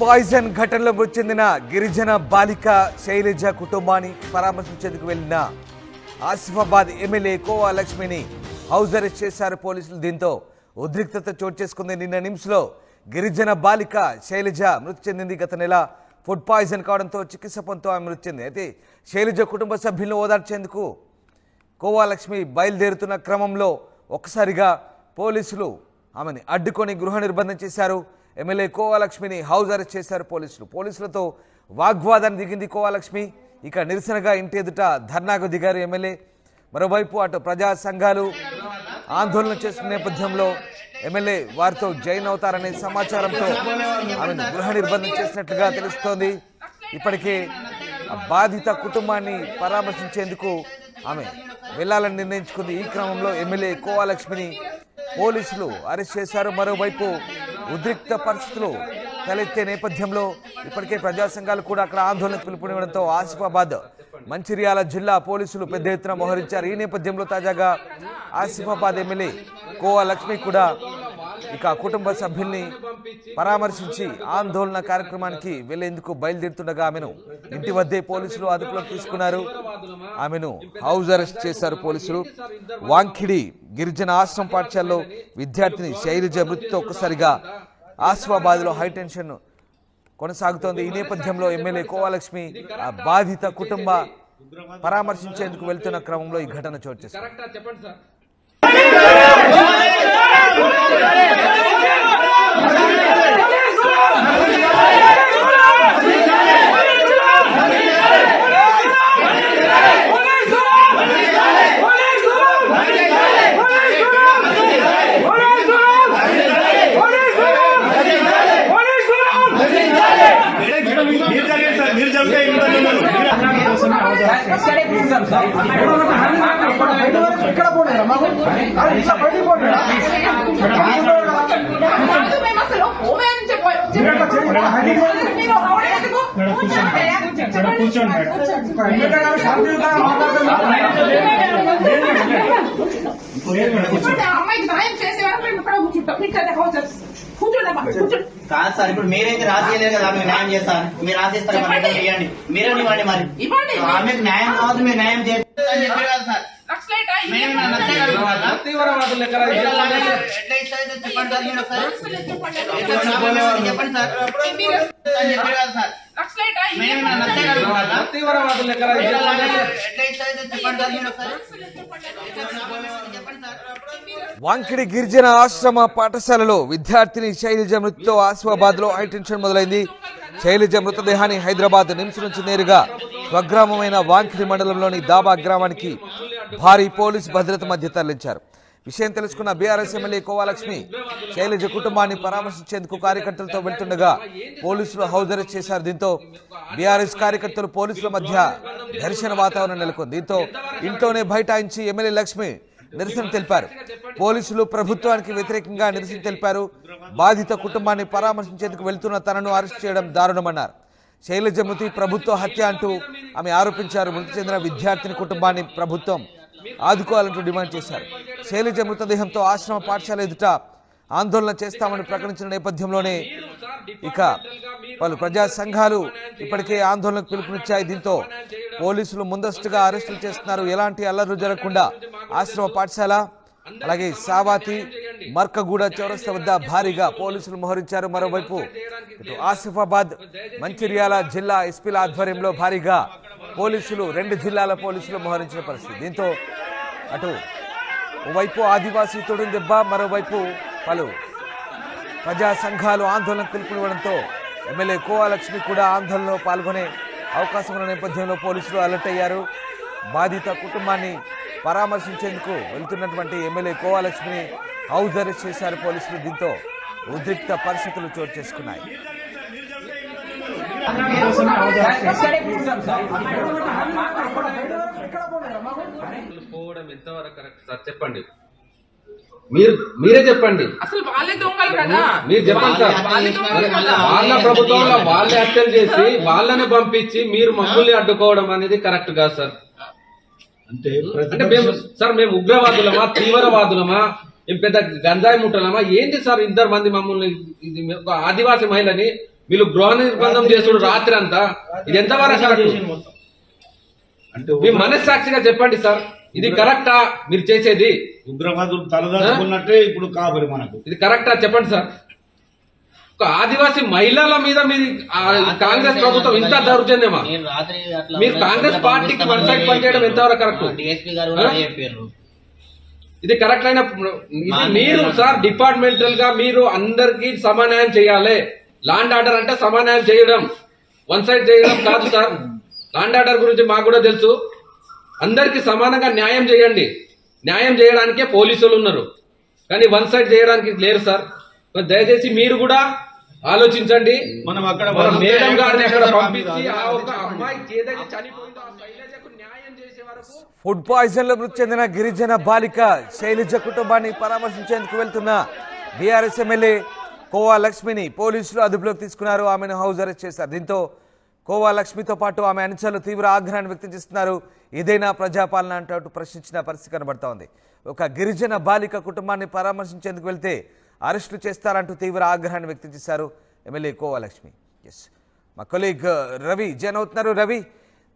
Poison ఘటనలో మృతి చెందిన గిరిజన బాలిక శైలజ కుటుంబాన్ని పరామర్శించేందుకు వెళ్లిన ఆసిఫాబాద్ ఎమ్మెల్యే కోవా లక్ష్మిని హౌస్ అరెస్ట్ చేశారు పోలీసులు. దీంతో ఉద్రిక్తత చోటు చేసుకుంది. నిన్న నిమ్స్లో గిరిజన బాలిక శైలజ మృతి చెందింది. గత నెల ఫుడ్ పాయిజన్ కావడంతో చికిత్స పొందుతూ ఆమె మృతి చెందింది. అయితే శైలజ కుటుంబ సభ్యులను ఓదార్చేందుకు కోవా లక్ష్మి బయలుదేరుతున్న క్రమంలో ఒక్కసారిగా పోలీసులు ఆమెను అడ్డుకొని గృహ నిర్బంధం చేశారు. ఎమ్మెల్యే కోవా లక్ష్మిని హౌస్ అరెస్ట్ చేశారు పోలీసులతో వాగ్వాదాన్ని దిగింది కోవా లక్ష్మి. ఇక నిరసనగా ఇంటి ఎదుట ధర్నాకు దిగారు ఎమ్మెల్యే. మరోవైపు అటు ప్రజా సంఘాలు ఆందోళన చేస్తున్న నేపథ్యంలో ఎమ్మెల్యే వారితో జైన్ అవుతారనే సమాచారంతో ఆమెను గృహ నిర్బంధం చేసినట్లుగా తెలుస్తోంది. ఇప్పటికే బాధిత కుటుంబాన్ని పరామర్శించేందుకు ఆమె వెళ్లాలని నిర్ణయించుకుంది. ఈ క్రమంలో ఎమ్మెల్యే కోవా లక్ష్మిని పోలీసులు అరెస్ట్ చేశారు. మరోవైపు ఉద్రిక్త పరిస్థితులు తలెత్తే నేపథ్యంలో ఇప్పటికే ప్రజా సంఘాలు కూడా అక్కడ ఆందోళన పిలుపునివ్వడంతో ఆసిఫాబాద్ మంచిర్యాల జిల్లా పోలీసులు పెద్ద ఎత్తున మోహరించారు. ఈ నేపథ్యంలో తాజాగా ఆసిఫాబాద్ ఎమ్మెల్యే కోవా లక్ష్మి కూడా ఇక కుటుంబ సభ్యుల్ని పరామర్శించి ఆందోళన కార్యక్రమానికి వెళ్లేందుకు బయలుదేరుతుండగా ఆమెను ఇంటి వద్దే పోలీసులు అదుపులోకి తీసుకున్నారు. ఆమెను హౌస్ అరెస్ట్ చేశారు పోలీసులు. వాంఖిడి గిరిజన ఆశ్రమ పాఠశాలలో విద్యార్థిని శైలజ మృతితో ఒక్కసారిగా ఆసిఫాబాద్ లో హైటెన్షన్ కొనసాగుతోంది. ఈ నేపథ్యంలో ఎమ్మెల్యే కోవా లక్ష్మి బాధిత కుటుంబ పరామర్శించేందుకు వెళ్తున్న క్రమంలో ఈ ఘటన చోటు చేసుకుంది. కాదు సార్, ఇప్పుడు మీరైతే రాసేయలేదు కదా, ఆమెకు న్యాయం చేస్తాను. మీరు రాసేస్తారు, ఇవ్వండి, మీరే ఇవ్వండి. మరి ఆమెకు న్యాయం కావద్దు, మీరు న్యాయం చేస్తారని చెప్పారు కదా సార్. చెప్పండి సార్. వాంకిడి గిరిజన ఆశ్రమ పాఠశాలలో విద్యార్థిని శైలజ మృతితో ఆసిఫాబాద్ లో హైటెన్షన్ మొదలైంది. శైలజ మృతదేహాన్ని హైదరాబాద్ నిమ్స్ నుంచి నేరుగా స్వగ్రామమైన వాంకిడి మండలంలోని దాబా గ్రామానికి భారీ పోలీసు భద్రత మధ్య తరలించారు. విషయం తెలుసుకున్న బీఆర్ఎస్ ఎమ్మెల్యే కోవా లక్ష్మి శైలజ కుటుంబాన్ని పరామర్శించేందుకు కార్యకర్తలతో వెళ్తుండగా పోలీసులు హౌస్ అరెస్ట్ చేశారు. దీంతో బీఆర్ఎస్ కార్యకర్తలు పోలీసుల మధ్య ఘర్షణ వాతావరణం నెలకొంది. దీంతో ఇంట్లోనే బైఠాయించి ఎమ్మెల్యే లక్ష్మి నిరసన తెలిపారు. పోలీసులు ప్రభుత్వానికి వ్యతిరేకంగా నిరసన తెలిపారు. బాధిత కుటుంబాన్ని పరామర్శించేందుకు వెళ్తున్న తనను అరెస్ట్ చేయడం దారుణమన్నారు. శైలజ మృతి ప్రభుత్వ హత్య అంటూ ఆమె ఆరోపించారు. మృతి చెందిన విద్యార్థిని కుటుంబాన్ని ప్రభుత్వం ఆదుకోవాలంటూ డిమాండ్ చేశారు. శైలజ మృతదేహంతో ఆశ్రమ పాఠశాల ఎదుట ఆందోళన చేస్తామని ప్రకటించిన నేపథ్యంలోనే ఇక పలు ప్రజా సంఘాలు ఇప్పటికే ఆందోళనకు పిలుపునిచ్చాయి. దీంతో పోలీసులు ముందస్తుగా అరెస్టులు చేస్తున్నారు. ఎలాంటి అల్లర్లు జరగకుండా ఆశ్రమ పాఠశాల అలాగే సావాతి మర్కగూడ చౌరస్తా వద్ద భారీగా పోలీసులు మోహరించారు. మరోవైపు ఇటు ఆసిఫాబాద్ మంచిర్యాల జిల్లా ఎస్పీల ఆధ్వర్యంలో భారీగా పోలీసులు 2 జిల్లాల పోలీసులు మోహరించిన పరిస్థితి. దీంతో అటు ఓవైపు ఆదివాసీ తొడుగు దెబ్బ, మరోవైపు పలు ప్రజా సంఘాలు ఆందోళనకు పిలుపునివ్వడంతో ఎమ్మెల్యే కోవా లక్ష్మి కూడా ఆందోళనలో పాల్గొనే అవకాశం ఉన్న నేపథ్యంలో పోలీసులు అలర్ట్ అయ్యారు. బాధిత కుటుంబాన్ని పరామర్శించేందుకు వెళ్తున్నటువంటి ఎమ్మెల్యే కోవా లక్ష్మిని హౌస్ అరెస్ట్ చేశారు పోలీసులు. దీంతో ఉద్రిక్త పరిస్థితులు చోటు చేసుకున్నాయి. చెప్పండి, మీరే చెప్పండి. అసలు వాళ్ళే దొంగలు కదా, మీరు చెప్పండి సార్. వాళ్ళ ప్రభుత్వంలో వాళ్ళే హత్యలు చేసి వాళ్ళని పంపించి మీరు మమ్మల్ని అడ్డుకోవడం అనేది కరెక్ట్ కాదు సార్. అంటే మేము ఉగ్రవాదులమా, తీవ్రవాదులమా, పెద్ద గంజాయి ముట్టలమా ఏంటి సార్? 2 మంది మమ్మల్ని ఆదివాసీ మహిళని వీళ్ళు గృహ నిర్బంధం చేసుడు రాత్రి అంతా ఇది ఎంతవరకు కరెక్ట్? మీ మనస్సాక్షిగా చెప్పండి సార్, ఇది కరెక్టా మీరు చేసేది? ఉగ్రవాదులు తలదాచుకున్నట్టే ఇప్పుడు కాబరి మనకు ఇది కరెక్టా చెప్పండి సార్. ఒక ఆదివాసీ మహిళల మీద మీ కాంగ్రెస్ ప్రభుత్వం ఇంత దౌర్జన్యమా? మీరు కాంగ్రెస్ పార్టీకి వన్ సైడ్ పనిచేయడం ఎంతవరకు కరెక్ట్? ఇది కరెక్ట్ అయినప్పుడు ఇది మీరు సార్ డిపార్ట్మెంటల్ గా మీరు అందరికి సమన్వయం చేయాలి. లాండ్ ఆర్డర్ అంటే సమన్వయం చేయడం, వన్ సైడ్ చేయడం కాదు సార్. లాండ్ ఆర్డర్ గురించి మాకు కూడా తెలుసు. అందరికి సమానంగా న్యాయం చేయండి. న్యాయం చేయడానికే పోలీసులు ఉన్నారు, కానీ వన్ సైడ్ చేయడానికి లేరు సార్. దయచేసి మీరు కూడా ఆలోచించండి. మనం అక్కడ మేడం గారిని అక్కడ పంపించి ఆ ఒక అమ్మాయికి ఏదైతే చనిపోయిందో ఆ శైలజకు న్యాయం చేసే వరకు. ఫుడ్ పాయిజన్ లో మృతి చెందిన గిరిజన బాలిక శైలజ కుటుంబాన్ని పరామర్శించేందుకు వెళ్తున్న బీఆర్ఎస్ ఎమ్మెల్యే కోవా లక్ష్మిని పోలీసులు అదుపులోకి తీసుకున్నారు. ఆమెను హౌస్ అరెస్ట్ చేశారు. దీంతో కోవా లక్ష్మితో పాటు ఆమె అనుచరులు తీవ్ర ఆగ్రహాన్ని వ్యక్తం చేస్తున్నారు. ఇదేనా ప్రజాపాలన అంటూ ప్రశ్నించిన పరిస్థితి కనబడుతోంది. ఒక గిరిజన బాలిక కుటుంబాన్ని పరామర్శించేందుకు వెళ్తే అరెస్టులు చేస్తారంటూ తీవ్ర ఆగ్రహాన్ని వ్యక్తం చేశారు ఎమ్మెల్యే కోవా లక్ష్మి. ఎస్, మా కొలీగ్ రవి జాయిన్ అవుతున్నారు. రవి,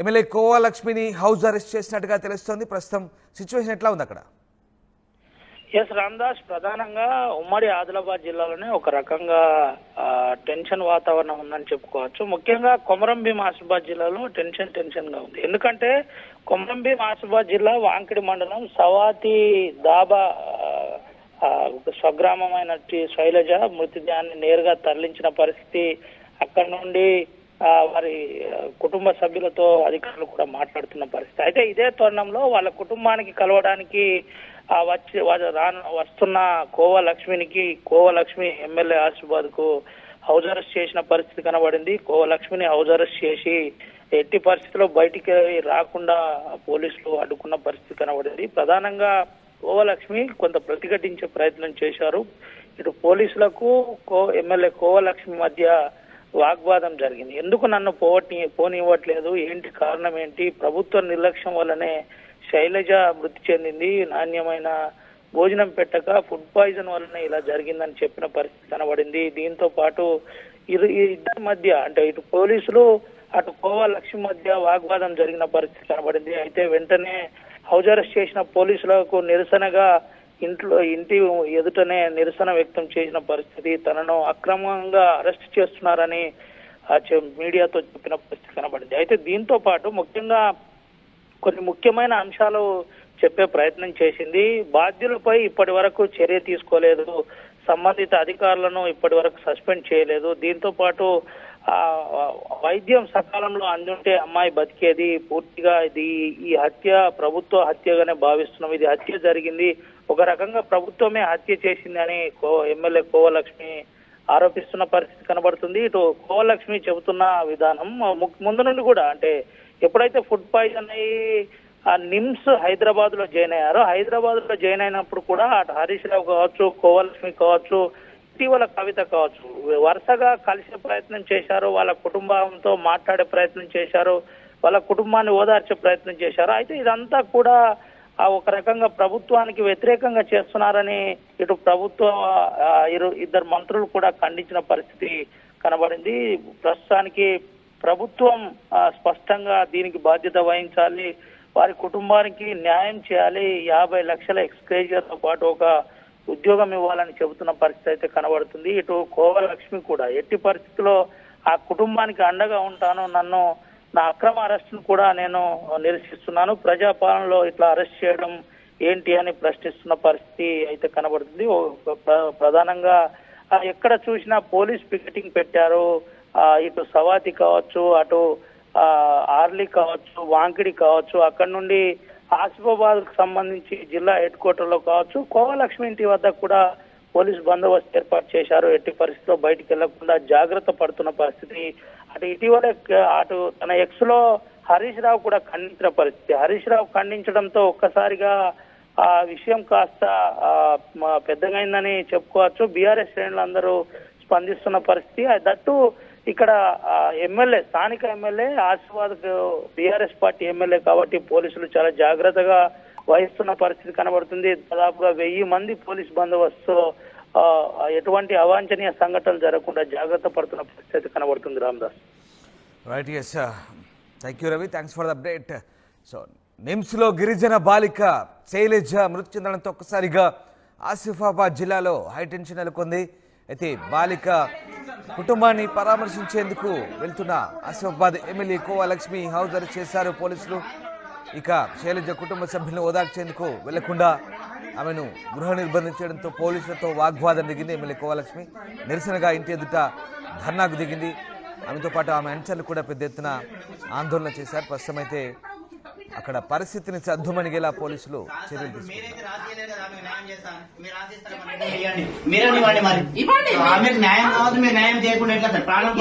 ఎమ్మెల్యే కోవా లక్ష్మిని హౌస్ అరెస్ట్ చేసినట్టుగా తెలుస్తోంది. ప్రస్తుతం సిచ్యువేషన్ ఎట్లా ఉంది అక్కడ? ఎస్ రామ్దాస్, ప్రధానంగా ఉమ్మడి ఆదిలాబాద్ జిల్లాలోనే ఒక రకంగా టెన్షన్ వాతావరణం ఉందని చెప్పుకోవచ్చు. ముఖ్యంగా కొమరంభీం ఆసిఫాబాద్ జిల్లాలో టెన్షన్ గా ఉంది. ఎందుకంటే కొమరంభీం ఆసిఫాబాద్ జిల్లా వాంకిడి మండలం సవాతి దాబా స్వగ్రామమైన శైలజ మృతదేహాన్ని నేరుగా తరలించిన పరిస్థితి. అక్కడి నుండి వారి కుటుంబ సభ్యులతో అధికారులు కూడా మాట్లాడుతున్న పరిస్థితి. అయితే ఇదే తరుణంలో వాళ్ళ కుటుంబానికి కలవడానికి వస్తున్న కోవా లక్ష్మి ఎమ్మెల్యే ఆసిఫాబాద్ కు హౌస్ అరెస్ట్ చేసిన పరిస్థితి కనబడింది. కోవా లక్ష్మిని హౌస్ అరెస్ట్ చేసి ఎట్టి పరిస్థితుల్లో బయటికి రాకుండా పోలీసులు అడ్డుకున్న పరిస్థితి కనబడింది. ప్రధానంగా కోవా లక్ష్మి కొంత ప్రతిఘటించే ప్రయత్నం చేశారు. ఇటు పోలీసులకు ఎమ్మెల్యే కోవా లక్ష్మి మధ్య వాగ్వాదం జరిగింది. ఎందుకు నన్ను పోనివ్వట్లేదు, ఏంటి కారణం ఏంటి, ప్రభుత్వ నిర్లక్ష్యం వల్లనే శైలజ మృతి చెందింది, నాణ్యమైన భోజనం పెట్టక ఫుడ్ పాయిజన్ వల్లనే ఇలా జరిగిందని చెప్పిన పరిస్థితి కనబడింది. దీంతో పాటు ఇద్దరి మధ్య అంటే ఇటు పోలీసులు అటు కోవా లక్ష్మి మధ్య వాగ్వాదం జరిగిన పరిస్థితి కనబడింది. అయితే వెంటనే హౌస్ అరెస్ట్ చేసిన పోలీసులకు నిరసనగా ఇంటి ఎదుటనే నిరసన వ్యక్తం చేసిన పరిస్థితి. తనను అక్రమంగా అరెస్ట్ చేస్తున్నారని మీడియాతో చెప్పిన పరిస్థితి కనబడింది. అయితే దీంతో పాటు ముఖ్యంగా కొన్ని ముఖ్యమైన అంశాలు చెప్పే ప్రయత్నం చేసింది. బాధ్యులపై ఇప్పటి వరకు చర్య తీసుకోలేదు, సంబంధిత అధికారులను ఇప్పటి వరకు సస్పెండ్ చేయలేదు. దీంతో పాటు వైద్యం సకాలంలో అందుంటే అమ్మాయి బతికేది. పూర్తిగా ఈ హత్య ప్రభుత్వ హత్యగానే భావిస్తున్నాం. ఇది హత్య జరిగింది, ఒక రకంగా ప్రభుత్వమే హత్య చేసింది అని ఎమ్మెల్యే కోవా లక్ష్మి ఆరోపిస్తున్న పరిస్థితి కనబడుతుంది. ఇటు కోవా లక్ష్మి చెబుతున్న విధానం ముందు నుండి కూడా అంటే ఎప్పుడైతే ఫుడ్ పాయిజన్ అయ్యి నిమ్స్ హైదరాబాద్ లో జాయిన్ అయ్యారో, హైదరాబాద్ లో జాయిన్ అయినప్పుడు కూడా అటు హరీష్ రావు కావచ్చు, కోవా లక్ష్మి కావచ్చు, ఇటీవల కవిత కావచ్చు, వరుసగా కలిసే ప్రయత్నం చేశారు, వాళ్ళ కుటుంబంతో మాట్లాడే ప్రయత్నం చేశారు, వాళ్ళ కుటుంబాన్ని ఓదార్చే ప్రయత్నం చేశారు. అయితే ఇదంతా కూడా ఒక రకంగా ప్రభుత్వానికి వ్యతిరేకంగా చేస్తున్నారని ఇటు ప్రభుత్వ ఇద్దరు మంత్రులు కూడా ఖండించిన పరిస్థితి కనబడింది. ప్రస్తుతానికి ప్రభుత్వం స్పష్టంగా దీనికి బాధ్యత వహించాలి, వారి కుటుంబానికి న్యాయం చేయాలి, 50 లక్షల ఎక్స్గ్రేజియర్ తో పాటు ఒక ఉద్యోగం ఇవ్వాలని చెబుతున్న పరిస్థితి అయితే కనబడుతుంది. ఇటు కోవా లక్ష్మి కూడా ఎట్టి పరిస్థితుల్లో ఆ కుటుంబానికి అండగా ఉంటాను, నా అక్రమ అరెస్టును కూడా నేను నిరసిస్తున్నాను, ప్రజాపాలనలో ఇట్లా అరెస్ట్ చేయడం ఏంటి అని ప్రశ్నిస్తున్న పరిస్థితి అయితే కనబడుతుంది. ప్రధానంగా ఎక్కడ చూసినా పోలీస్ పికెటింగ్ పెట్టారు. ఇటు సవాతి కావచ్చు, అటు ఆర్లీ కావచ్చు, వాంకిడి కావచ్చు, అక్కడ నుండి ఆసిఫాబాద్ కు సంబంధించి జిల్లా హెడ్ క్వార్టర్ లో కావచ్చు, కోవా లక్ష్మి ఇంటి వద్ద కూడా పోలీస్ బందోబస్తు ఏర్పాటు చేశారు. ఎట్టి పరిస్థితిలో బయటికి వెళ్లకుండా జాగ్రత్త పడుతున్న పరిస్థితి. అటు ఇటీవలే అటు తన ఎక్స్ లో హరీష్ రావు కూడా ఖండించిన పరిస్థితి. హరీష్ రావు ఖండించడంతో ఒక్కసారిగా ఆ విషయం కాస్త పెద్దగైందని చెప్పుకోవచ్చు. బీఆర్ఎస్ శ్రేణులు అందరూ స్పందిస్తున్న పరిస్థితి. దట్టు ఇక్కడ ఎమ్మెల్యే, స్థానిక MLA, Asifabad BRS party MLA కాబట్టి పోలీసులు చాలా జాగ్రత్తగా వహిస్తున్న పరిస్థితి కనబడుతుంది. దాదాపుగా 1000 మంది పోలీస్ బందోబస్తు ఎటువంటి అవాంఛనీయ సంఘటనలు జరగకుండా జాగ్రత్త పడుతున్న పరిస్థితి కనబడుతుంది Ramadas. Right, yes, thank you Ravi, thanks for the update. So నిమ్స్లో గిరిజన బాలిక శైలజ మృతి చెందడంతో ఒక్కసారిగా ఆసిఫాబాద్ జిల్లాలో హైటెన్షన్ నెలకొంది. అయితే బాలిక కుటుంబాన్ని పరామర్శించేందుకు వెళ్తున్న Asifabad MLA khoa Lakshmi house arrest చేశారు పోలీసులు. ఇక శైలజ కుటుంబ సభ్యులను ఓదార్చేందుకు వెళ్లకుండా ఆమెను గృహ నిర్బంధించడంతో పోలీసులతో వాగ్వాదం దిగింది. ఎమ్మెల్యే కోవా లక్ష్మి నిరసనగా ఇంటి ఎదుట ధర్నాకు దిగింది. ఆమెతో పాటు ఆమె అనుచరులు కూడా పెద్ద ఎత్తున ఆందోళన చేశారు. ప్రస్తుతం అయితే అక్కడ పరిస్థితిని సద్దుమణిగేలా పోలీసులు చర్యలు మీరే మరి ఆమెకు న్యాయం కావద్దు, మీరు న్యాయం చేయకుండా ఎట్లా సార్ ప్రాణం